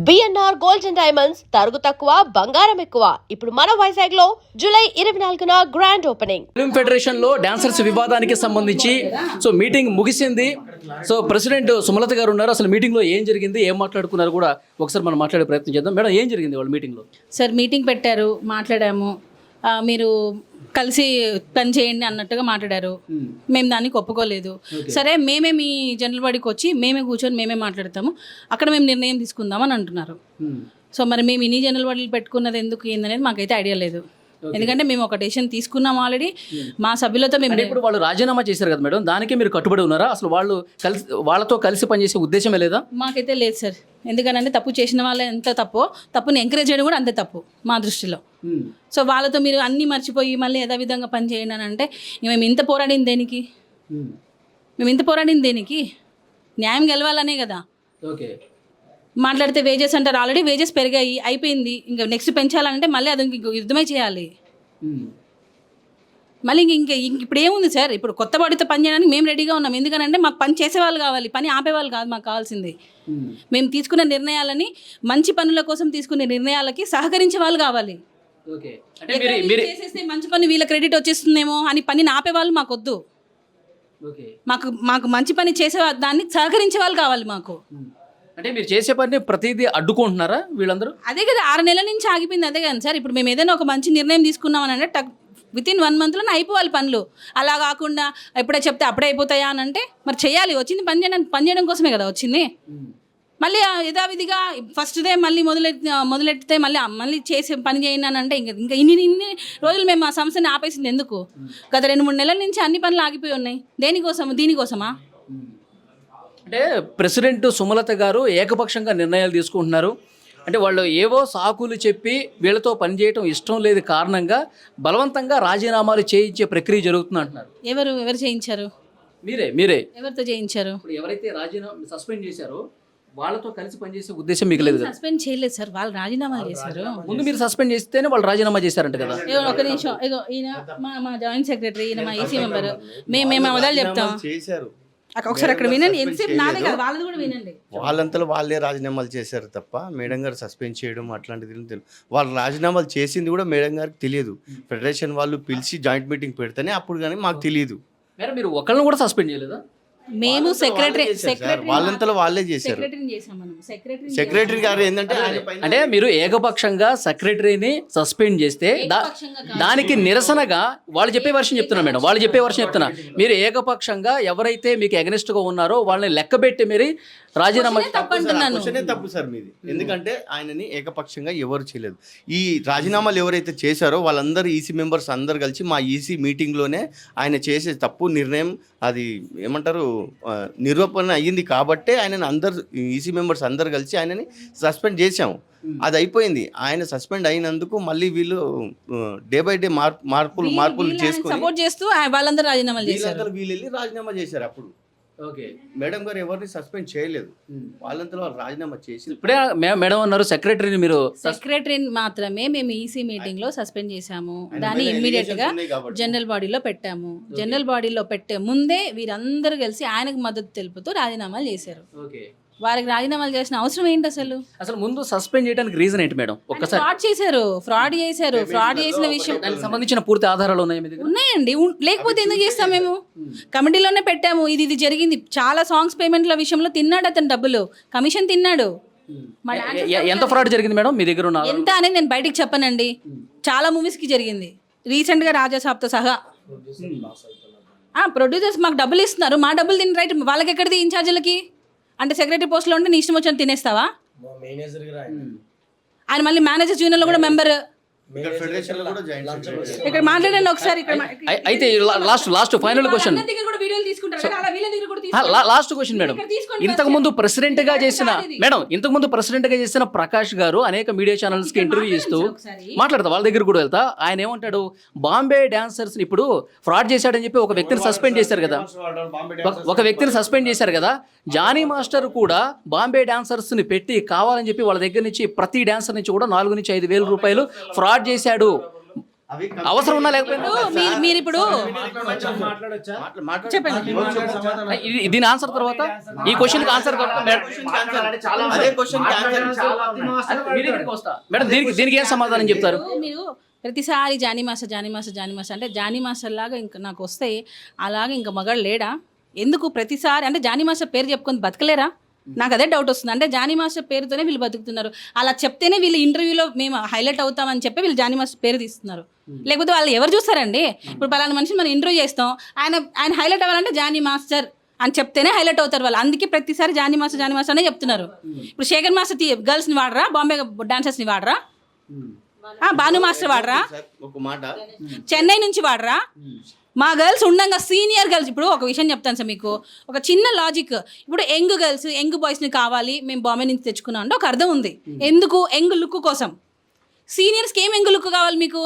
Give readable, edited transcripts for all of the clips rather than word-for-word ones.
BNR gold and diamonds తరుగు తక్కువ బంగారం ఎక్కువ. ఇప్పుడు మన వైజాగ్ లో జూలై 24న గ్రాండ్ ఓపెనింగ్. ఫిల్మ్ ఫెడరేషన్ లో డాన్సర్స్ వివాదానికి సంబంధించి మీటింగ్ ముగిసింది. ప్రెసిడెంట్ సుమలత గారు ఉన్నారు. అసలు మీటింగ్ లో ఏం జరిగింది, ఏం మాట్లాడుకున్నారు కూడా ఒకసారి మనం మాట్లాడే ప్రయత్నం చేద్దాం. మేడం, ఏం జరిగింది వాళ్ళ మీటింగ్ లో? సార్ మీటింగ్ పెట్టారు, మాట్లాడాము. మీరు కలిసి పని చేయండి అన్నట్టుగా మాట్లాడారు. మేము దానికి ఒప్పుకోలేదు. సరే, మేమే మీ జనరల్ బాడీకి వచ్చి మేమే కూర్చొని మేమే మాట్లాడతాము, అక్కడ మేము నిర్ణయం తీసుకుందామని అంటున్నారు. సో మరి మేము ఇన్ని జనరల్ బాడీలు పెట్టుకున్నది ఎందుకు ఏందనేది మాకైతే ఐడియా లేదు. ఎందుకంటే మేము ఒక డెసిషన్ తీసుకున్నాం ఆల్రెడీ మా సభ్యులతో. మేము ఇప్పుడు వాళ్ళు రాజీనామా చేశారు కదా మేడం, దానికే మీరు కట్టుబడి ఉన్నారా? అసలు వాళ్ళతో కలిసి పనిచేసే ఉద్దేశమే లేదా? మాకైతే లేదు సార్. ఎందుకనంటే తప్పు చేసిన వాళ్ళే ఎంత తప్పుని ఎంకరేజ్ చేయడం కూడా అంతే తప్పు మా దృష్టిలో. సో వాళ్ళతో మీరు అన్నీ మర్చిపోయి మళ్ళీ యథావిధంగా పని చేయండి అని అంటే మేము ఇంత పోరాడింది దేనికి? న్యాయం గెలవాలనే కదా. ఓకే, మాట్లాడితే వేజెస్ అంటారు. ఆల్రెడీ వేజెస్ పెరిగాయి, అయిపోయింది. ఇంకా నెక్స్ట్ పెంచాలంటే మళ్ళీ అది యుద్ధమే చేయాలి. మళ్ళీ ఇప్పుడు ఏముంది సార్? ఇప్పుడు కొత్త బాడీతో పని చేయడానికి మేము రెడీగా ఉన్నాం. ఎందుకనంటే మాకు పని చేసేవాళ్ళు కావాలి, పని ఆపేవాళ్ళు కాదు మాకు కావాల్సింది. మేము తీసుకునే నిర్ణయాలని, మంచి పనుల కోసం తీసుకునే నిర్ణయాలకి సహకరించే వాళ్ళు కావాలి. చేసేస్తే మంచి పని వీళ్ళ క్రెడిట్ వచ్చేస్తుందేమో అని పనిని ఆపేవాళ్ళు మాకు వద్దు. మాకు మంచి పని చేసే దాన్ని సహకరించే వాళ్ళు కావాలి మాకు. అంటే మీరు చేసే పని ప్రతిదీ అడ్డుకుంటున్నారా వీళ్ళందరూ? అదే కదా, 6 నెలల నుంచి ఆగిపోయింది. అదే కదా సార్. ఇప్పుడు మేము ఏదైనా ఒక మంచి నిర్ణయం తీసుకున్నామని అంటే వితిన్ 1 monthలోనే అయిపోవాలి పనులు. అలా కాకుండా ఎప్పుడే చెప్తే అప్పుడే అయిపోతాయా అని అంటే మరి చేయాలి. వచ్చింది పని చేయడం కోసమే కదా వచ్చింది. మళ్ళీ యథావిధిగా ఫస్ట్దే మళ్ళీ మొదలెట్టితే మళ్ళీ చేసి పని చేయండి అని అంటే ఇంకా ఇన్ని రోజులు మేము ఆ సంస్థని ఆపేసింది ఎందుకు? గత 2-3 నెలల నుంచి అన్ని పనులు ఆగిపోయి ఉన్నాయి. దీనికోసమా? అంటే ప్రెసిడెంట్ సుమలత గారు ఏకపక్షంగా నిర్ణయాలు తీసుకుంటున్నారు. అంటే వాళ్ళు ఏవో సాకులు చెప్పి వీళ్ళతో పనిచేయటం ఇష్టం లేదు కారణంగా బలవంతంగా రాజీనామాలు చేయించే ప్రక్రియ జరుగుతుంది అంటున్నారు. ఎవరు చేయించారు? మీరే ఎవరితో చేయించారు? ఎవరైతే రాజీనామా సస్పెండ్ చేశారో వాళ్ళతో కలిసి పనిచేసే ఉద్దేశం మీకు లేదు? సస్పెండ్ చేయలేదు సార్, వాళ్ళు రాజీనామా చేశారు. ముందు మీరు సస్పెండ్ చేస్తేనే వాళ్ళు రాజీనామా చేశారంట కదా. ఒక నిమిషం, ఈయన మా జాయింట్ సెక్రటరీ, ఈయన మా ఈసీ మెంబర్. మేము మొదలు చెప్తాం ఒకసారి అక్కడ వినండి. ఎంతసేపు నాదే కదా, వాళ్ళది కూడా వినండి. వాళ్ళంతలో వాళ్ళే రాజీనామాలు చేశారు తప్ప మేడం గారు సస్పెండ్ చేయడం అట్లాంటిది తెలియదు. వాళ్ళు రాజీనామాలు చేసింది కూడా మేడం గారికి తెలియదు. ఫెడరేషన్ వాళ్ళు పిలిచి జాయింట్ మీటింగ్ పెడితేనే అప్పుడు కానీ మాకు తెలియదు. మీరు ఒకళ్ళని కూడా సస్పెండ్ చేయలేదా? మేము సెక్రటరీ వాళ్ళంతలో వాళ్ళే చేశారు. సెక్రటరీ గారు ఏంటంటే అంటే మీరు ఏకపక్షంగా సెక్రటరీని సస్పెండ్ చేస్తే దానికి నిరసనగా వాళ్ళు చెప్పే వర్షం చెప్తున్నా మేడం, వాళ్ళు చెప్పే వర్షం చెప్తున్నా. మీరు ఏకపక్షంగా ఎవరైతే మీకు అగెనిస్ట్ గా ఉన్నారో వాళ్ళని లెక్కబెట్టి మీరు రాజీనామా తప్పు సార్ మీది. ఎందుకంటే ఆయనని ఏకపక్షంగా ఎవరు చేయలేదు. ఈ రాజీనామాలు ఎవరైతే చేశారో వాళ్ళందరూ ఈసీ మెంబర్స్ అందరు కలిసి మా ఈసీ మీటింగ్లోనే ఆయన చేసే తప్పు నిర్ణయం అది ఏమంటారు నిరూపణ అయ్యింది కాబట్టే ఆయనని అందరు ఈసీ మెంబర్స్ అందరు కలిసి ఆయనని సస్పెండ్ చేశాము. అది అయిపోయింది. ఆయన సస్పెండ్ అయినందుకు మళ్ళీ వీళ్ళు డే బై డే మార్పులు చేసుకుని సపోర్ట్ చేస్తూ వాళ్ళందరూ రాజీనామా చేశారు. వీళ్ళు వెళ్ళి రాజీనామా చేశారు. అప్పుడు ఓకే, మేడం గారు ఎవరిని సస్పెండ్ చేయలేదు, వాళ్ళంతా వాళ్ళు రాజీనామా చేసి. ఇప్పుడే మేడం అన్నారు సెక్రటరీని మాత్రమే మేము ఈసీ మీటింగ్ లో సస్పెండ్ చేశాము. దాన్ని ఇమ్మీడియట్ గా జనరల్ బాడీలో పెట్టాము. జనరల్ బాడీలో పెట్టే ముందే వీరందరూ కలిసి ఆయనకు మద్దతు తెలుపుతూ రాజీనామాలు చేశారు. వారికి రాజీనామాలు చేసిన అవసరం ఏంటి? అసలు ముందు సస్పెండ్ చేయడానికి రీజన్ ఏంటి మేడం? ఒక్కసారి ఫ్రాడ్ చేసిన విషయం దానికి సంబంధించిన పూర్తి ఆధారాలు ఉన్నాయండి. లేకపోతే ఎందుకు చేస్తాం? మేము కమిటీలోనే పెట్టాము. ఇది జరిగింది. చాలా సాంగ్స్ పేమెంట్ల విషయంలో తిన్నాడు అతను, డబ్బులు కమిషన్ తిన్నాడు. ఎంత ఫ్రాడ్ జరిగింది మేడం మీ దగ్గర? ఎంత అనేది నేను బయటికి చెప్పనండి. చాలా మూవీస్ కి జరిగింది. రీసెంట్ గా రాజాసాబ్తో సహా ప్రొడ్యూసర్స్ మాకు డబ్బులు ఇస్తున్నారు. మా డబ్బులు తిని రైట్ వాళ్ళకి ఎక్కడిది? ఇన్ఛార్జీలకి. అంటే సెక్రటరీ పోస్ట్లో ఉంటే నీ ఇష్టం వచ్చిన తినేస్తావా? ఆయన మళ్ళీ మేనేజర్స్ యూనియన్లో కూడా మెంబర్. ఇక్కడ మాట్లాడండి ఒకసారి. అయితే last final question, last question madam. ఇంతకు ముందు ప్రెసిడెంట్ గా చేసిన ప్రకాష్ గారు అనేక మీడియా ఛానల్స్ కి ఇంటర్వ్యూ ఇస్తూ మాట్లాడతా, వాళ్ళ దగ్గర కూడా వెళ్తా. ఆయన ఏమంటాడు, బాంబే డాన్సర్స్ ఇప్పుడు ఫ్రాడ్ చేశాడని చెప్పి ఒక వ్యక్తిని సస్పెండ్ చేశారు కదా. జానీ మాస్టర్ కూడా బాంబే డాన్సర్స్ ని పెట్టి కావాలని చెప్పి వాళ్ళ దగ్గర నుంచి ప్రతి డాన్సర్ నుంచి కూడా 4 నుంచి 5 వేల రూపాయలు ఫ్రాడ్ చేశాడు అవసరం ఉన్నా లేకపోయినా మీరు ఇప్పుడు చెప్పండి. దీని ఆన్సర్ తర్వాత ఈ క్వశ్చన్ ఆన్సర్ అదే క్వశ్చన్ మేడం దీనికి ఏం సమాధానం చెప్తారు? మీరు ప్రతిసారి జానీ మాస్టర్ అంటే జానీ మాస్టర్ లాగా ఇంకా నాకు వస్తే అలాగే ఇంకా మగాడు లేడా? ఎందుకు ప్రతిసారి అంటే జానీ మాస్టర్ పేరు చెప్పుకొని బతకలేరా? నాకు అదే డౌట్ వస్తుంది. అంటే జానీ మాస్టర్ పేరుతోనే వీళ్ళు బతుకుతున్నారు. అలా చెప్తేనే వీళ్ళు ఇంటర్వ్యూలో మేము హైలైట్ అవుతామని చెప్పి వీళ్ళు జానీ మాస్టర్ పేరు తీస్తున్నారు. లేకపోతే వాళ్ళు ఎవరు చూస్తారండి? ఇప్పుడు పలానా మనిషిని మనం ఇంటర్వ్యూ చేస్తాం, ఆయన హైలైట్ అవ్వాలంటే జానీ మాస్టర్ అని చెప్తేనే హైలైట్ అవుతారు వాళ్ళు. అందుకే ప్రతిసారి జానీ మాస్టర్ అనే చెప్తున్నారు. ఇప్పుడు శేఖర్ మాస్టర్ గర్ల్స్ని వాడరా? బాంబే డాన్సర్స్ని వాడరా? భాను మాస్టర్ వాడరా? ఒక మాట చెన్నై నుంచి వాడరా? మా గర్ల్స్ ఉండంగా సీనియర్ గర్ల్స్. ఇప్పుడు ఒక విషయం చెప్తాను సార్ మీకు, ఒక చిన్న లాజిక్. ఇప్పుడు యంగ్ గర్ల్స్ యంగ్ బాయ్స్ని కావాలి మేము బాంబే నుంచి తెచ్చుకున్నాం అంటే ఒక అర్థం ఉంది. ఎందుకు? యంగ్ లుక్ కోసం. సీనియర్స్కి ఏం యంగ్ లుక్ కావాలి మీకు?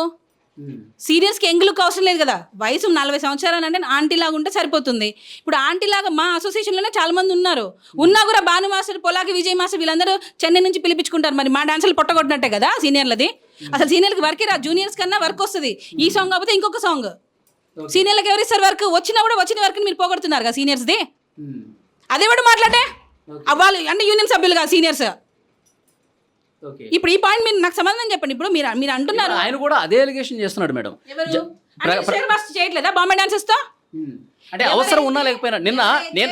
సీనియర్స్కి యంగ్ లుక్ అవసరం లేదు కదా. వయసు 40 సంవత్సరాలు అంటే ఆంటీ లాగా ఉంటే సరిపోతుంది. ఇప్పుడు ఆంటీ లాగా మా అసోసియేషన్లోనే చాలా మంది ఉన్నారు. ఉన్నా కూడా భాను మాస్టర్, పొలాకి విజయ్ మాస్టర్ వీళ్ళందరూ చెన్నై నుంచి పిలిపించుకుంటారు. మరి మా డాన్సులు పొట్టగొట్టినట్టే కదా సీనియర్లది. అసలు సీనియర్కి వర్కే రా, జూనియర్స్ కన్నా వర్క్ వస్తుంది. ఈ సాంగ్ కాకపోతే ఇంకొక సాంగ్. సీనియర్లకు ఎవరు ఇస్తారు వర్క్? వచ్చినా కూడా వచ్చిన వర్క్ని మీరు పోగొడుతున్నారు కదా సీనియర్స్ది. అదే కూడా మాట్లాడే వాళ్ళు అంటే యూనియన్ సభ్యులు కాదు సీనియర్స్. ఇప్పుడు ఈ పాయింట్ మీరు నాకు సమాధానం చెప్పండి. ఇప్పుడు మీరు అంటున్నారు ఆయన కూడా అదే ఎలిగేషన్ చేస్తున్నాడు మేడం. చేయట్లేదా బాంబే డాన్సర్స్ తో? అంటే అవసరం ఉన్నా లేకపోయినా నిన్న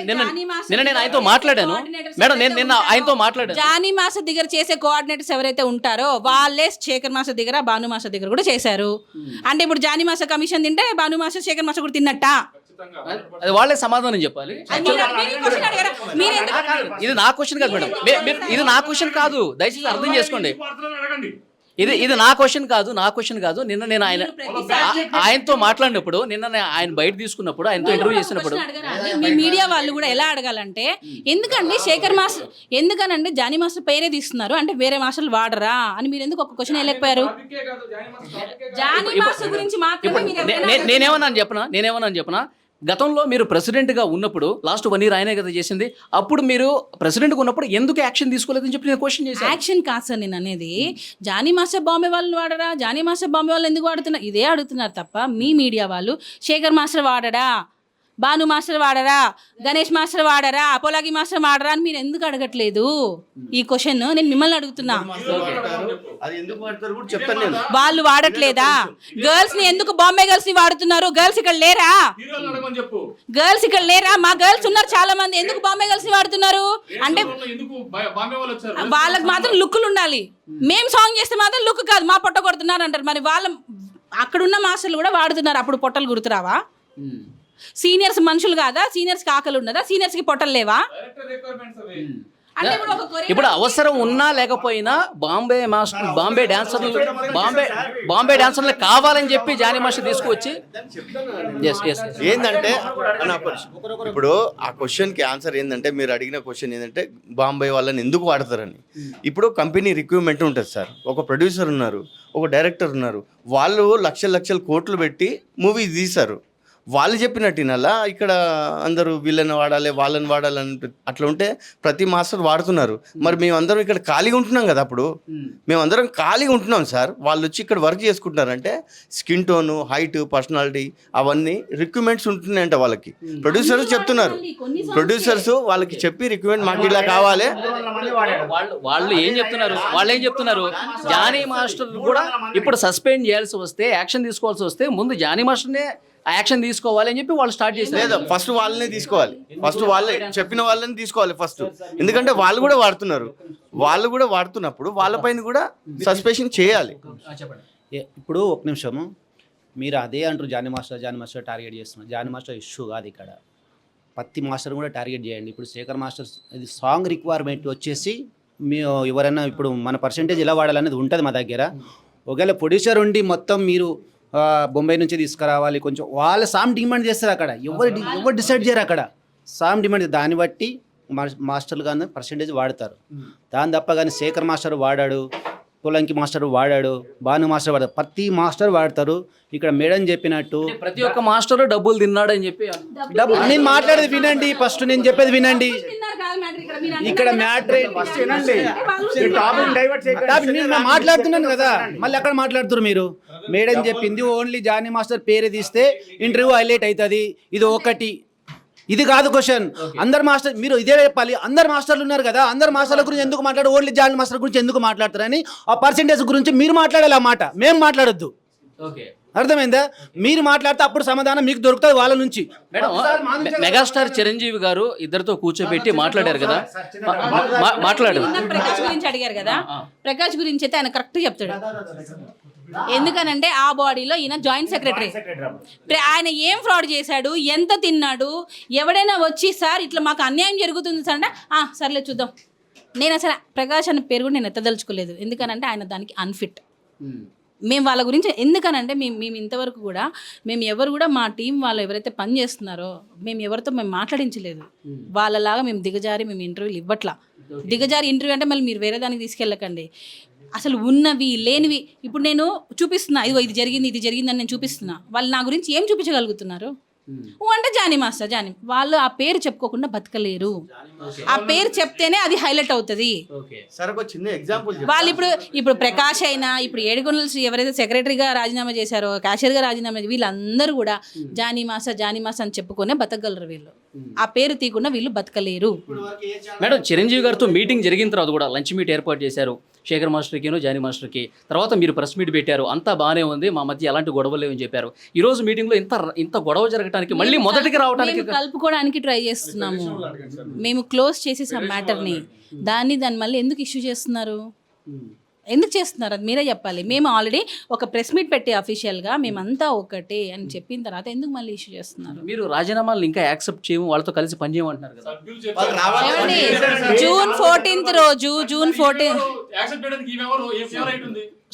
నేను ఆయనతో మాట్లాడాను మేడం. నిన్న ఆయనతో మాట్లాడాను. జానీ మాస్టర్ దగ్గర చేసే కోఆర్డినేటర్స్ ఎవరైతే ఉంటారో వాళ్ళే శేఖర్ మాస్టర్ దగ్గర, భాను మాస్టర్ దగ్గర కూడా చేశారు. అంటే ఇప్పుడు జానీ మాస్టర్ కమిషన్ తింటే భాను మాస్టర్, శేఖర్ మాస్టర్ కూడా తిన్నట్ట? అది వాళ్ళే సమాధానం చెప్పాలి. ఇది నా క్వశ్చన్ కాదు మేడం. ఇది నా క్వశ్చన్ కాదు, దయచేసి అర్థం చేసుకోండి. ఇది నా క్వశ్చన్ కాదు. నిన్న నేను ఆయనతో మాట్లాడినప్పుడు, ఆయన బయట తీసుకున్నప్పుడు, ఆయనతో ఇంటర్వ్యూ చేసినప్పుడు మీ మీడియా వాళ్ళు కూడా ఎలా అడగాలంటే, ఎందుకండి శేఖర్ మాస్టర్, ఎందుకనండి జానీ మాస్టర్ పేరే తీస్తున్నారు అంటే వేరే మాస్టర్లు వాడరా అని మీరు ఎందుకు ఒక క్వశ్చన్ వెళ్ళిపోయారు? జానీ మాస్టర్ గురించి మాత్రమే నేనేమన్నాను చెప్పనా? గతంలో మీరు ప్రెసిడెంట్గా ఉన్నప్పుడు లాస్ట్ 1 year ఆయనే కదా చేసింది. అప్పుడు మీరు ప్రెసిడెంట్గా ఉన్నప్పుడు ఎందుకు యాక్షన్ తీసుకోలేదని చెప్పి నేను క్వశ్చన్ చేశాను. యాక్షన్ కాదు సార్ నేను అనేది. జానీ మాస్టర్ బాంబే వాళ్ళని వాడరా, జానీ మాస్టర్ బాంబే వాళ్ళు ఎందుకు వాడుతున్నారు ఇదే అడుగుతున్నారు తప్ప మీ మీడియా వాళ్ళు శేఖర్ మాస్టర్ వాడరా, భాను మాస్టర్ వాడరా, గణేష్ మాస్టర్ వాడరా, పొలాగి మాస్టర్ వాడరా అని మీరు ఎందుకు అడగట్లేదు? ఈ క్వశ్చన్ నేను మిమ్మల్ని అడుగుతున్నా. వాళ్ళు వాడట్లేదా? గర్ల్స్ ని ఎందుకు బాంబే గర్ల్స్ ని వాడుతున్నారు? గర్ల్స్ ఇక్కడ లేరా? మా గర్ల్స్ ఉన్నారు చాలా మంది. ఎందుకు బాంబే గర్ల్స్ ని వాడుతున్నారు అంటే వాళ్ళకి మాత్రం లుక్లు ఉండాలి. మేము సాంగ్ చేస్తే మాత్రం లుక్ కాదు, మా పొట్ట కొడుతున్నారు అంటారు. మరి వాళ్ళ అక్కడున్న మాస్టర్లు కూడా వాడుతున్నారు. అప్పుడు పొట్టలు గుర్తురావా? సీనియర్స్ మనుషులు కాదా? సీనియర్స్కి ఆకలి ఉన్నదా? సీనియర్స్కి పొట్టలు లేవా? ఇప్పుడు అవసరం ఉన్నా లేకపోయినా బాంబే డాన్సర్లు కావాలని చెప్పి జానీ మాస్టర్ తీసుకువచ్చి ఏంటంటే ఇప్పుడు ఆ క్వశ్చన్ కి ఆన్సర్ ఏంటంటే, మీరు అడిగిన క్వశ్చన్ ఏంటంటే బాంబే వాళ్ళని ఎందుకు వాడతారని. ఇప్పుడు కంపెనీ రిక్రూట్మెంట్ ఉంటుంది సార్. ఒక ప్రొడ్యూసర్ ఉన్నారు, ఒక డైరెక్టర్ ఉన్నారు. వాళ్ళు లక్షల కోట్లు పెట్టి మూవీ తీశారు. వాళ్ళు చెప్పినట్టునల్లా ఇక్కడ అందరూ వీళ్ళని వాడాలి వాళ్ళని వాడాలని అట్లా ఉంటే ప్రతి మాస్టర్ వాడుతున్నారు. మరి మేమందరం ఇక్కడ ఖాళీగా ఉంటున్నాం కదా. అప్పుడు మేమందరం ఖాళీగా ఉంటున్నాం సార్. వాళ్ళు వచ్చి ఇక్కడ వర్క్ చేసుకుంటున్నారంటే స్కిన్ టోను, హైట్, పర్సనాలిటీ అవన్నీ రిక్రూట్మెంట్స్ ఉంటున్నాయంట వాళ్ళకి. ప్రొడ్యూసర్స్ చెప్తున్నారు, ప్రొడ్యూసర్స్ వాళ్ళకి చెప్పి రిక్రూట్మెంట్ మాకు ఇలా కావాలి. వాళ్ళు ఏం చెప్తున్నారు? జానీ మాస్టర్ కూడా ఇప్పుడు సస్పెండ్ చేయాల్సి వస్తే, యాక్షన్ తీసుకోవాల్సి వస్తే ముందు జానీ మాస్టర్నే యాక్షన్ తీసుకోవాలి అని చెప్పి వాళ్ళు స్టార్ట్ చేశారు. లేదా ఫస్ట్ వాళ్ళనే తీసుకోవాలి, ఫస్ట్ వాళ్ళే చెప్పిన వాళ్ళని తీసుకోవాలి ఫస్ట్. ఎందుకంటే వాళ్ళు కూడా వాడుతున్నప్పుడు వాళ్ళపైన కూడా సస్పెన్షన్ చేయాలి. ఇప్పుడు ఒక నిమిషము, మీరు అదే అంటారు జానీ మాస్టర్ టార్గెట్ చేస్తున్నారు. జానీ మాస్టర్ ఇష్యూ కాదు ఇక్కడ, ప్రతి మాస్టర్ కూడా టార్గెట్ చేయండి. ఇప్పుడు శేఖర్ మాస్టర్ ఇది సాంగ్ రిక్వైర్మెంట్ వచ్చేసి మీ ఎవరైనా ఇప్పుడు మన పర్సంటేజ్ ఎలా వాడాలనేది ఉంటుంది మా దగ్గర. ఒకవేళ ప్రొడ్యూసర్ ఉండి మొత్తం మీరు బొంబాయి నుంచి తీసుకురావాలి కొంచెం, వాళ్ళ సాంగ్ డిమాండ్ చేస్తారు. అక్కడ ఎవరు డిసైడ్ చేయరు. అక్కడ సాంగ్ డిమాండ్, దాన్ని బట్టి మాస్టర్లు కానీ పర్సంటేజ్ వాడతారు. దాని తప్ప కానీ శేఖర్ మాస్టర్ వాడాడు, పొలంకి మాస్టర్ వాడాడు, భాను మాస్టర్ వాడాడు, ప్రతి మాస్టర్ వాడతారు. ఇక్కడ మేడం చెప్పినట్టు ప్రతి ఒక్క మాస్టర్ డబ్బులు తిన్నాడని చెప్పి నేను మాట్లాడేది వినండి, ఫస్ట్ నేను చెప్పేది వినండి. కాదు matter ఇక్కడ. మీరు అంటున్నారు ఇక్కడ కదా, మ్యాటర్ ఫస్ట్ వినండి. వాళ్ళు నేను మాట్లాడుతున్నాను కదా, మళ్ళీ అక్కడ మాట్లాడుతున్నారు మీరు. మేడం చెప్పింది ఓన్లీ జానీ మాస్టర్ పేరు తీస్తే ఇంటర్వ్యూ హైలైట్ అవుతుంది, ఇది ఒకటి. ఇది కాదు క్వశ్చన్. అందరు మాస్టర్ మీరు ఇదే చెప్పాలి. అందరు మాస్టర్లు ఉన్నారు కదా, అందరు మాస్టర్ల గురించి ఎందుకు మాట్లాడు, ఓన్లీ జానీ మాస్టర్ గురించి ఎందుకు మాట్లాడతారని ఆ పర్సెంటేజ్ గురించి మీరు మాట్లాడాలి. ఆ మాట మేము మాట్లాడొద్దు. ఓకే అర్థమైందా? మీరు మాట్లాడితే అప్పుడు సమాధానం మీకు దొరుకుతుంది వాళ్ళ నుంచి. మేడం, మెగాస్టార్ చిరంజీవి గారు ఇద్దరితో కూర్చోబెట్టి మాట్లాడారు కదా, మాట్లాడు. ఇందాక ప్రకాష్ గురించి అడిగారు కదా, ప్రకాష్ గురించి అయితే ఆయన కరెక్ట్ చెప్తాడు. ఎందుకనంటే ఆ బాడీలో ఈయన జాయింట్ సెక్రటరీ. ఆయన ఏం ఫ్రాడ్ చేశాడు, ఎంత తిన్నాడు, ఎవడైనా వచ్చి సార్ ఇట్లా మాకు అన్యాయం జరుగుతుంది సార్ అంటే సర్లే చూద్దాం. నేను అసలు ప్రకాష్ అనే పేరు కూడా నేను ఎత్తదలుచుకోలేదు. ఎందుకనంటే ఆయన దానికి అన్ఫిట్. మేము వాళ్ళ గురించి ఎందుకనంటే మేము ఇంతవరకు కూడా మేము ఎవరు కూడా మా టీం వాళ్ళు ఎవరైతే పని చేస్తున్నారో మేము ఎవరితో మేము మాట్లాడించలేదు. వాళ్ళలాగా మేము దిగజారి మేము ఇంటర్వ్యూలు ఇవ్వట్లా. దిగజారి ఇంటర్వ్యూ అంటే మళ్ళీ మీరు వేరే దానికి తీసుకెళ్ళకండి. అసలు ఉన్నవి లేనివి ఇప్పుడు నేను చూపిస్తున్నా, ఇదిగో ఇది జరిగింది అని నేను చూపిస్తున్నా. వాళ్ళు నా గురించి ఏం చూపించగలుగుతున్నారు? అంటే జానీ మాస్టర్ జానీ వాళ్ళు ఆ పేరు చెప్పుకోకుండా బతకలేరు. ఆ పేరు చెప్తేనే అది హైలైట్ అవుతుంది. సరే ఒక చిన్న ఎగ్జాంపుల్ వాళ్ళు ఇప్పుడు ప్రకాష్ అయినా ఇప్పుడు ఏడుకొండల శ్రీ ఎవరైతే సెక్రటరీగా రాజీనామా చేశారో, క్యాషియర్గా రాజీనామా చేశారో, వీళ్ళందరూ కూడా జానీ మాస్టర్ అని చెప్పుకునే బతకగలరు. వీళ్ళు ఆ పేరు తీయకుండా వీళ్ళు బతకలేరు. మేడం, చిరంజీవి గారితో మీటింగ్ జరిగిన తర్వాత కూడా లంచ్ మీట్ ఏర్పాటు చేశారు శేఖర్ మాస్టర్కిను జానీ మాస్టర్కి. తర్వాత మీరు ప్రెస్ మీట్ పెట్టారు, అంతా బాగానే ఉంది, మా మధ్య ఎలాంటి గొడవలు లేవని చెప్పారు. ఈ రోజు మీటింగ్లో ఇంత గొడవ జరగడానికి మళ్ళీ మొదటికి రావడానికి కలుపుకోవడానికి ట్రై చేస్తున్నాము. మేము క్లోజ్ చేసేసాం మ్యాటర్ని. దాన్ని మళ్ళీ ఎందుకు ఇష్యూ చేస్తున్నారు? ఎందుకు చేస్తున్నారు అది మీరే చెప్పాలి. మేము ఆల్రెడీ ఒక ప్రెస్ మీట్ పెట్టి అఫీషియల్గా మేమంతా ఒకటే అని చెప్పిన తర్వాత ఎందుకు మళ్ళీ ఇష్యూ చేస్తున్నారు? మీరు రాజీనామాలు ఇంకా యాక్సెప్ట్ చేయము, వాళ్ళతో కలిసి పనిచేయమంటున్నారు కదా. ఏమండి, జూన్ 14 రోజు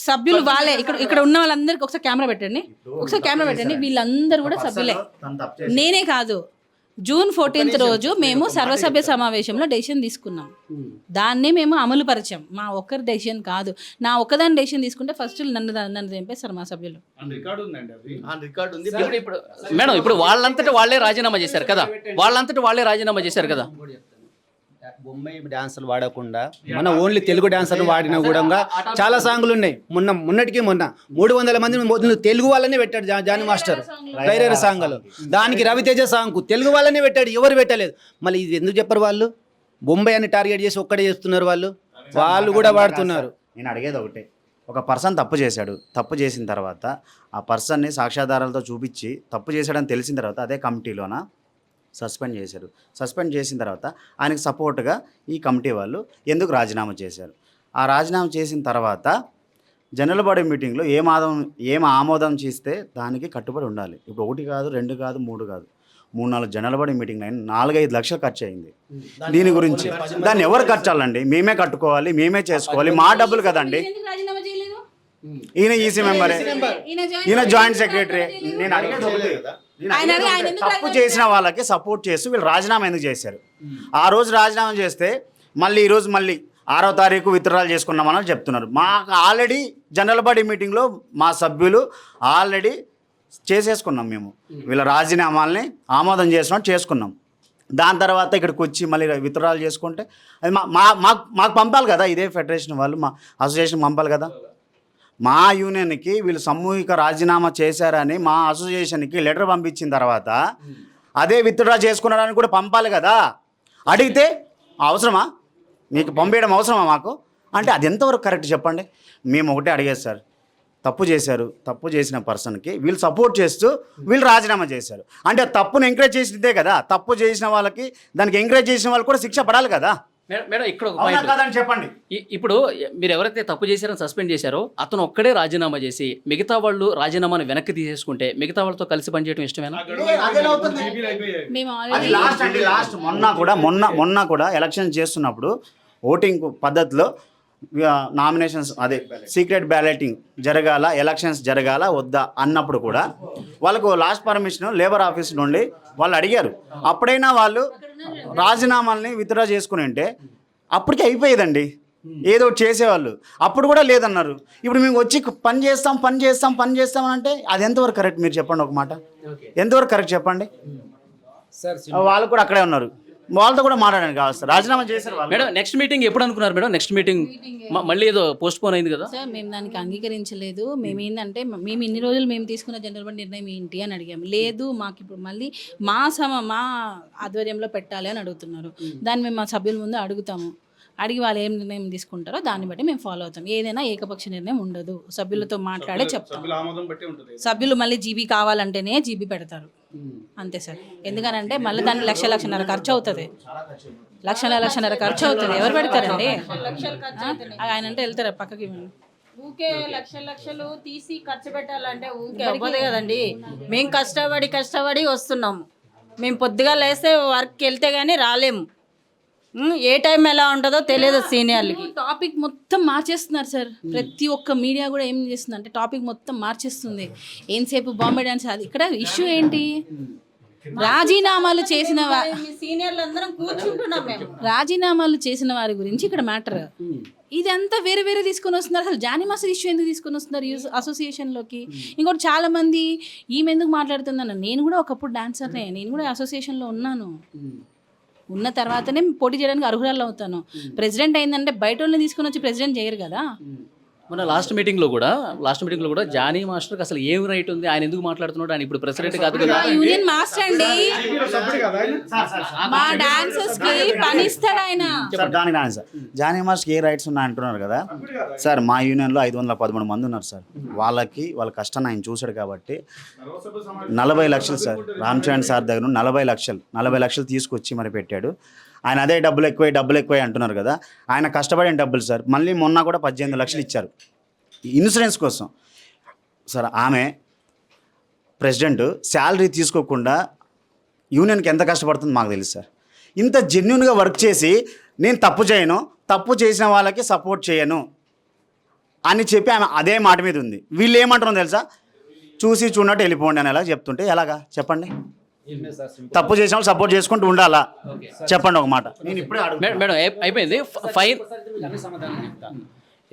సభ్యులు వాళ్ళే. ఇక్కడ ఉన్న వాళ్ళందరికీ ఒకసారి కెమెరా పెట్టండి. వీళ్ళందరూ కూడా సభ్యులే, నేనే కాదు. జూన్ 14 రోజు మేము సర్వసభ్య సమావేశంలో డెసిషన్ తీసుకున్నాం. దాన్ని మేము అమలు పరిచాం. మా ఒక్కరి డెసిషన్ కాదు. నా ఒక్కదాని డెసిషన్ తీసుకుంటే ఫస్ట్ నన్ను చంపేస్తారు మా సభ్యులు. ఇప్పుడు మేడం, ఇప్పుడు వాళ్ళంతటి వాళ్ళే రాజీనామా చేశారు కదా. బొంబాయి డాన్సర్లు వాడకుండా మన ఓన్లీ తెలుగు డాన్సర్లు వాడినా కూడా చాలా సాంగులు ఉన్నాయి. మొన్నటికి 300 మంది తెలుగు వాళ్ళనే పెట్టాడు జానీ మాస్టర్ రైరర్ సాంగ్లు. దానికి రవితేజ సాంగ్ తెలుగు వాళ్ళనే పెట్టాడు, ఎవరు పెట్టలేదు. మళ్ళీ ఇది ఎందుకు చెప్పరు? వాళ్ళు బొంబాయి అని టార్గెట్ చేసి ఒక్కడే చేస్తున్నారు. వాళ్ళు కూడా వాడుతున్నారు. నేను అడిగేది ఒకటే, ఒక పర్సన్ తప్పు చేశాడు, తప్పు చేసిన తర్వాత ఆ పర్సన్ని సాక్ష్యాధారాలతో చూపించి తప్పు చేశాడని తెలిసిన తర్వాత అదే కమిటీలోన సస్పెండ్ చేసిన తర్వాత ఆయనకు సపోర్ట్గా ఈ కమిటీ వాళ్ళు ఎందుకు రాజీనామా చేశారు? ఆ రాజీనామా చేసిన తర్వాత జనరల్ బాడీ మీటింగ్లో ఏం ఆమోదం చేస్తే దానికి కట్టుబడి ఉండాలి. ఇప్పుడు 1 కాదు, 2 కాదు, 3 కాదు, 3-4 జనరల్ బాడీ మీటింగ్ అయిన 4-5 లక్షలు ఖర్చు అయింది. దీని గురించి దాన్ని ఎవరు ఖర్చాలండి? మేమే కట్టుకోవాలి, మేమే చేసుకోవాలి, మా డబ్బులు కదండి. ఈయన ఈసీ మెంబరే, ఈయన జాయింట్ సెక్రటరీ. నేను అడిగేది తప్పు చేసిన వాళ్ళకి సపోర్ట్ చేస్తూ వీళ్ళు రాజీనామా ఎందుకు చేశారు? ఆ రోజు రాజీనామా చేస్తే మళ్ళీ ఈరోజు మళ్ళీ 6వ తారీఖు విత్డ్రాల్ చేసుకున్నామని చెప్తున్నారు. మాకు ఆల్రెడీ జనరల్ బాడీ మీటింగ్లో మా సభ్యులు ఆల్రెడీ చేసేసుకున్నాం. మేము వీళ్ళ రాజీనామాల్ని ఆమోదం చేసుకున్నాం. దాని తర్వాత ఇక్కడికి వచ్చి మళ్ళీ విత్డ్రాల్ చేసుకుంటే అది మాకు పంపాలి కదా. ఇదే ఫెడరేషన్ వాళ్ళు మా అసోసియేషన్ పంపాలి కదా. మా యూనియన్కి వీళ్ళు సామూహిక రాజీనామా చేశారని మా అసోసియేషన్కి లెటర్ పంపించిన తర్వాత అదే విత్డ్రా చేసుకున్నారని కూడా పంపాలి కదా. అడిగితే అవసరమా? మీకు పంపించడం అవసరమా మాకు? అంటే అది ఎంతవరకు కరెక్ట్ చెప్పండి. మేము ఒకటే అడిగేది సార్, తప్పు చేశారు, తప్పు చేసిన పర్సన్కి వీళ్ళు సపోర్ట్ చేస్తూ వీళ్ళు రాజీనామా చేశారు. అంటే తప్పును ఎంకరేజ్ చేసిదే కదా. తప్పు చేసిన వాళ్ళకి దానికి ఎంకరేజ్ చేసిన వాళ్ళు కూడా శిక్ష పడాలి కదా. మేడం, ఇక్కడ ఒక పాయింట్ చెప్పండి. ఇప్పుడు మీరు ఎవరైతే తప్పు చేశారని సస్పెండ్ చేశారో అతను ఒక్కడే రాజీనామా చేసి మిగతా వాళ్ళు రాజీనామాను వెనక్కి తీసేసుకుంటే మిగతా వాళ్ళతో కలిసి పనిచేయడం ఇష్టమేనా? మొన్న కూడా ఎలక్షన్ చేస్తున్నప్పుడు ఓటింగ్ పద్ధతిలో నామినేషన్స్ సీక్రెట్ బ్యాలెటింగ్ జరగాల, ఎలక్షన్స్ జరగాల వద్దా అన్నప్పుడు కూడా వాళ్ళకు లాస్ట్ పర్మిషన్ లేబర్ ఆఫీస్ నుండి వాళ్ళు అడిగారు. అప్పుడైనా వాళ్ళు రాజీనామాల్ని విత్డ్రా చేసుకుని ఉంటే అప్పటికి అయిపోయేదండి. ఏదో చేసేవాళ్ళు. అప్పుడు కూడా లేదన్నారు. ఇప్పుడు మేము వచ్చి పని చేస్తాం అని అంటే అది ఎంతవరకు కరెక్ట్? మీరు చెప్పండి ఒక మాట, ఎంతవరకు కరెక్ట్ చెప్పండి. వాళ్ళు కూడా అక్కడే ఉన్నారు. వాళ్ళతో కూడా మాట్లాడండి కావాలి సార్. రాజీనామా చేశారు వాళ్ళు. మేడం నెక్స్ట్ మీటింగ్ ఎప్పుడు అనుకున్నారు మేడం? నెక్స్ట్ మీటింగ్ మళ్ళీ ఏదో పోస్ట్ పోన్ అయింది కదా. సార్ మేము దానికి అంగీకరించలేదు. మేము ఏంటంటే మేము ఇన్ని రోజులు మేము తీసుకున్న జనరల్ బాడీ నిర్ణయం ఏంటి అని అడిగాము. లేదు మాకు ఇప్పుడు మళ్ళీ మా ఆధ్వర్యంలో పెట్టాలి అని అడుగుతున్నారు. దాన్ని మేము మా సభ్యుల ముందు అడుగుతాము. అడిగి వాళ్ళు ఏం నిర్ణయం తీసుకుంటారో దాన్ని బట్టి మేము ఫాలో అవుతాం. ఏదైనా ఏకపక్ష నిర్ణయం ఉండదు. సభ్యులతో మాట్లాడే చెప్తాం. సభ్యులు మళ్ళీ జీబీ కావాలంటేనే జీబీ పెడతారు అంతే సార్. ఎందుకనంటే మళ్ళీ దాన్ని లక్షన్నర ఖర్చు అవుతుంది. లక్షన్నర ఖర్చు అవుతుంది. ఎవరు పెడతారండి? ఆయన అంటే వెళ్తారా పక్కకి? ఊకే లక్షలు తీసి ఖర్చు పెట్టాలంటే ఊకే అవ్వదు కదండి. మేము కష్టపడి వస్తున్నాము. మేము పొద్దుగా లేస్తే వర్క్కి వెళ్తే కానీ రాలేము. ఏ టైం ఎలా ఉంటుందో తెలియదు సీనియర్లకి. టాపిక్ మొత్తం మార్చేస్తున్నారు సార్. ప్రతి ఒక్క మీడియా కూడా ఏం చేస్తుంది అంటే టాపిక్ మొత్తం మార్చేస్తుంది. ఏంసేపు బాంబే డాన్స్. అది ఇక్కడ ఇష్యూ ఏంటి? రాజీనామాలు చేసిన సీనియర్లు అందరం కూర్చుంటున్నాం మేము. రాజీనామాలు చేసిన వారి గురించి ఇక్కడ మ్యాటర్. ఇది అంతా వేరే తీసుకొని వస్తున్నారు. అసలు జానీ మాస్టర్ ఇష్యూ ఎందుకు తీసుకొని వస్తున్నారు అసోసియేషన్లోకి? ఇంకోటి చాలా మంది ఈమె ఎందుకు మాట్లాడుతుందన్న. నేను కూడా ఒకప్పుడు డాన్సర్నే. నేను కూడా అసోసియేషన్లో ఉన్నాను. ఉన్న తర్వాతనే పోటీ చేయడానికి అర్హురాలు అవుతాను. ప్రెసిడెంట్ అయిందంటే బయట వాళ్ళని తీసుకొని వచ్చి ప్రెసిడెంట్ చేయరు కదా. మన లాస్ట్ మీటింగ్లో కూడా జానీ మాస్టర్కి అసలు ఏం రైట్ ఉంది? ఆయన ఎందుకు మాట్లాడుతున్నాడు? ఆయన ఇప్పుడు ప్రెసిడెంట్ కాదు కదా. యూనియన్ మాస్టర్ అండి. మా డాన్సర్స్ కి పని ఇస్తాడు ఆయన. సార్ దానికి రాని సార్, జానీ మాస్టర్కి ఏ రైట్స్ ఉన్నాయి అంటున్నారు కదా సార్. మా యూనియన్లో 513 మంది ఉన్నారు సార్. వాళ్ళ కష్టాన్ని ఆయన చూశాడు కాబట్టి 40 లక్షలు సార్ రామచరణ్ సార్ దగ్గర 40 లక్షలు తీసుకొచ్చి మరి పెట్టాడు. ఆయన అదే డబ్బులు ఎక్కువ అంటున్నారు కదా. ఆయన కష్టపడిన డబ్బులు సార్. మళ్ళీ మొన్న కూడా 18 లక్షలు ఇచ్చారు ఇన్సూరెన్స్ కోసం సార్. ఆమె ప్రెసిడెంట్ శాలరీ తీసుకోకుండా యూనియన్కి ఎంత కష్టపడుతుందో మాకు తెలుసు సార్. ఇంత జెన్యున్గా వర్క్ చేసి నేను తప్పు చేసిన వాళ్ళకి సపోర్ట్ చేయను అని చెప్పి ఆమె అదే మాట మీద ఉంది. వీళ్ళు ఏమంటున్నారో తెలుసా? చూసి చూడనట్టు వెళ్ళిపోండి అని ఎలా చెప్తుంటే ఎలాగా చెప్పండి? తప్పు చేసిన వాళ్ళు సపోర్ట్ చేసుకుంటూ ఉండాలా? చెప్పండి ఒక మాట. నేను ఇప్పుడే మేడం అయిపోయింది. ఫైన్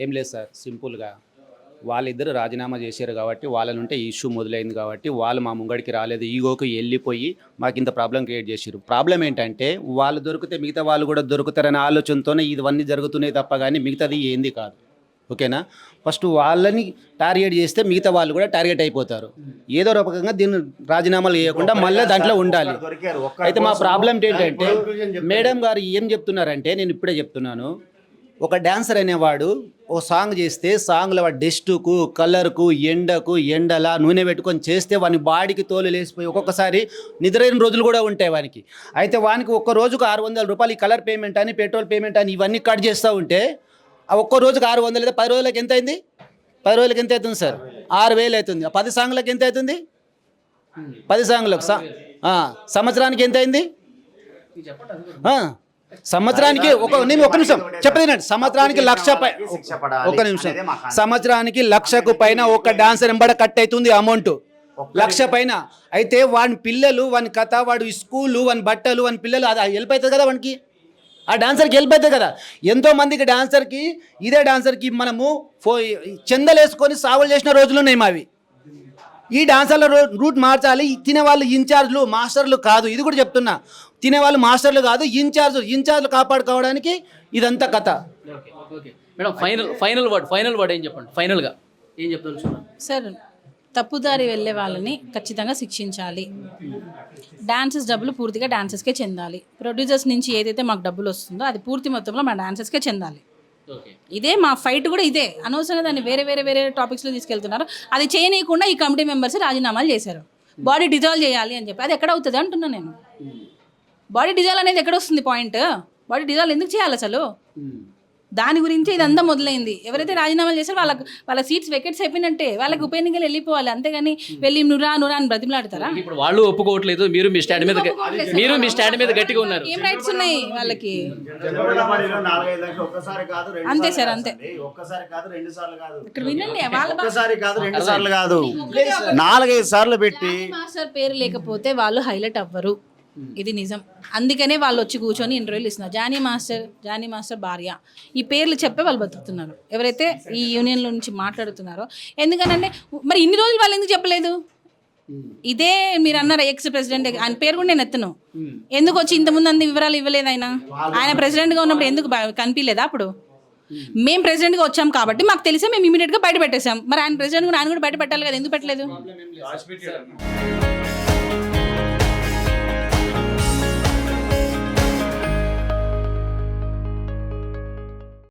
ఏం లేదు సార్, సింపుల్గా వాళ్ళిద్దరు రాజీనామా చేశారు కాబట్టి వాళ్ళ నుంటే ఇష్యూ మొదలైంది కాబట్టి వాళ్ళు మా ముంగడికి రాలేదు. ఈగోకి వెళ్ళిపోయి మాకు ఇంత ప్రాబ్లం క్రియేట్ చేశారు. ప్రాబ్లం ఏంటంటే వాళ్ళు దొరికితే మిగతా వాళ్ళు కూడా దొరుకుతారనే ఆలోచనతోనే ఇవన్నీ జరుగుతున్నాయి తప్ప కానీ మిగతాది ఏంది కాదు. ఓకేనా? ఫస్ట్ వాళ్ళని టార్గెట్ చేస్తే మిగతా వాళ్ళు కూడా టార్గెట్ అయిపోతారు. ఏదో రకంగా దీన్ని రాజీనామాలు చేయకుండా మళ్ళీ దాంట్లో ఉండాలి. అయితే మా ప్రాబ్లం ఏంటంటే మేడం గారు ఏం చెప్తున్నారంటే, నేను ఇప్పుడే చెప్తున్నాను, ఒక డాన్సర్ అనేవాడు ఓ సాంగ్ చేస్తే సాంగ్లో వాడి డస్టుకు కలర్కు ఎండలా నూనె పెట్టుకొని చేస్తే వాని బాడీకి తోలు లేసిపోయి ఒక్కొక్కసారి నిద్రైన రోజులు కూడా ఉంటాయి వానికి. అయితే వానికి ఒక్క రోజుకు 600 రూపాయలు ఈ కలర్ పేమెంట్ అని పెట్రోల్ పేమెంట్ అని ఇవన్నీ కట్ చేస్తూ ఉంటే ఆ ఒక్క రోజుకు 600 అయితే 10 రోజులకి ఎంత అయింది? 10 రోజులకి ఎంత అవుతుంది సార్? 6,000 అవుతుంది. 10 సాంగ్లకు ఎంత అవుతుంది? 10 సాంగ్లకు సంవత్సరానికి ఎంత అయింది? సంవత్సరానికి నేను ఒక నిమిషం చెప్పలేనండి. సంవత్సరానికి 1,00,000 సంవత్సరానికి 1,00,000కు పైన ఒక డాన్సర్ ఎంబడ కట్ అవుతుంది అమౌంట్. 1,00,000 పైన. అయితే వాని పిల్లలు, వాని కథ, వాడు స్కూలు, వాని బట్టలు, వాని పిల్లలు అది హెల్ప్ అవుతుంది కదా వానికి. ఆ డాన్సర్కి హెల్ప్ అవుతుంది కదా. ఎంతోమందికి డాన్సర్కి ఇదే డాన్సర్కి మనము చెందలేసుకొని సాగులు చేసిన రోజులు ఉన్నాయి మావి. ఈ డాన్సర్ల రూట్ మార్చాలి. తినేవాళ్ళు ఇన్ఛార్జ్లు మాస్టర్లు కాదు. ఇది కూడా చెప్తున్నా, తినేవాళ్ళు మాస్టర్లు కాదు, ఇన్ఛార్జ్లు కాపాడుకోవడానికి ఇదంతా కథ. మేడం ఫైనల్ వర్డ్ ఏం చెప్పండి? ఫైనల్గా ఏం చెప్తాను సార్? తప్పుదారి వెళ్ళే వాళ్ళని ఖచ్చితంగా శిక్షించాలి. డాన్సర్స్ డబ్బులు పూర్తిగా డాన్సర్స్కే చెందాలి. ప్రొడ్యూసర్స్ నుంచి ఏదైతే మాకు డబ్బులు వస్తుందో అది పూర్తి మొత్తంలో మా డాన్సర్స్కే చెందాలి. ఇదే మా ఫైట్ కూడా ఇదే. అనవసరంగా దాన్ని వేరే టాపిక్స్లో తీసుకెళ్తున్నారు. అది చేయనీయకుండా ఈ కమిటీ మెంబర్స్ రాజీనామాలు చేశారు. బాడీ డిజాల్వ్ చేయాలి అని చెప్పి. అది ఎక్కడ అవుతుంది అంటున్నా నేను. బాడీ డిజాల్వ్ అనేది ఎక్కడ వస్తుంది పాయింట్? బాడీ డిజాల్వ్ ఎందుకు చేయాలి అసలు? దాని గురించి ఇదంతా మొదలైంది. ఎవరైతే రాజీనామాలు చేశారో వాళ్ళ సీట్స్ వెకెట్స్ అయిపోయినట్టే. వాళ్ళకి ఉప ఎన్నికలు వెళ్ళిపోవాలి. అంతేగాని వెళ్ళి నురా అని బ్రతిమలాడతారా? ఇప్పుడు వాళ్ళు ఒప్పుకోవట్లేదు. మీరు మీ స్టాండ్ మీద గట్టిగా ఉన్నారు. ఏం రైట్స్ ఉన్నాయి వాళ్ళకి? అంతే సార్, అంతే. ఇక్కడ వినండి, కాదు 4-5 సార్లు పెట్టి మాస్టర్ పేరు లేకపోతే వాళ్ళు హైలైట్ అవ్వరు. ఇది నిజం. అందుకనే వాళ్ళు వచ్చి కూర్చొని ఇంటర్వ్యూలు ఇస్తున్నారు. జానీ మాస్టర్ భార్య ఈ పేర్లు చెప్పే వాళ్ళు బతుకుతున్నారు. ఎవరైతే ఈ యూనియన్లో నుంచి మాట్లాడుతున్నారో. ఎందుకనంటే మరి ఇన్ని రోజులు వాళ్ళు ఎందుకు చెప్పలేదు? ఇదే మీరు అన్నారు ఎక్స్ ప్రెసిడెంట్, ఆయన పేరు కూడా నేను ఎత్తును. ఎందుకు వచ్చి ఇంతకుముందు అంత వివరాలు ఇవ్వలేదు ఆయన ప్రెసిడెంట్గా ఉన్నప్పుడు ఎందుకు కనిపించలేదా? అప్పుడు మేము ప్రెసిడెంట్గా వచ్చాం కాబట్టి మాకు తెలిసే మేము ఇమీడియట్గా బయట పెట్టేసాం. మరి ఆయన ప్రెసిడెంట్ కూడా ఆయన కూడా బయట పెట్టాలి కదా, ఎందుకు పెట్టలేదు?